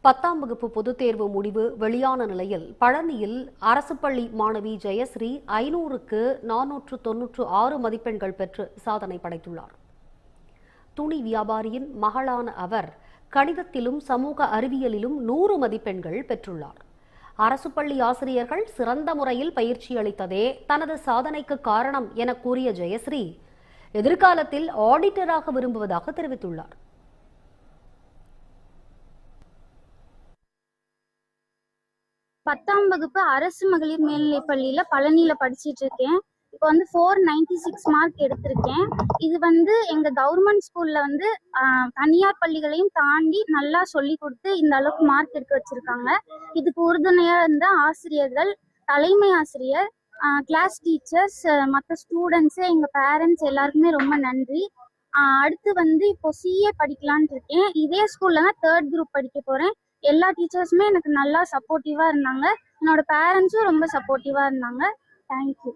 10ஆம் வகுப்பு பொதுத் தேர்வு முடிவு வெளியான நிலையில் பழனியில் அரசு பள்ளி மாணவி ஜெயஸ்ரீ 500க்கு 496 மதிப்பெண்கள் பெற்று சாதனை படைத்துள்ளார். துணி வியாபாரியின் மகளான அவர் கணிதத்திலும் சமூக அறிவியலிலும் 100 மதிப்பெண்கள் பெற்றுள்ளார். அரசு பள்ளி ஆசிரியர்கள் சிறந்த முறையில் பயிற்சி அளித்ததே தனது சாதனைக்கு காரணம் என கூறிய ஜெயஸ்ரீ எதிர்காலத்தில் ஆடிட்டராக விரும்புவதாக தெரிவித்துள்ளார். பத்தாம் வகுப்பு அரசு மகளிர் மேல்நிலைப் பள்ளியில பழனியில படிச்சிட்டு இருக்கேன். இப்போ வந்து 496 மார்க் எடுத்திருக்கேன். இது எங்க கவர்மெண்ட் ஸ்கூல்ல தனியார் பள்ளிகளையும் தாண்டி நல்லா சொல்லி கொடுத்து இந்த அளவுக்கு மார்க் எடுக்க வச்சிருக்காங்க. இதுக்கு உறுதுணையா இருந்த ஆசிரியர்கள், தலைமை ஆசிரியர், கிளாஸ் டீச்சர்ஸ், மற்ற ஸ்டூடெண்ட்ஸ், எங்க பேரண்ட்ஸ் எல்லாருக்குமே ரொம்ப நன்றி. அடுத்து இப்போ சிஏ படிக்கலான் இருக்கேன். இதே ஸ்கூல்ல தான் 3rd குரூப் படிக்க போறேன். எல்லா டீச்சர்ஸுமே எனக்கு நல்லா சப்போர்ட்டிவா இருந்தாங்க. என்னோட பேரண்ட்ஸும் ரொம்ப சப்போர்ட்டிவா இருந்தாங்க. தேங்க்யூ.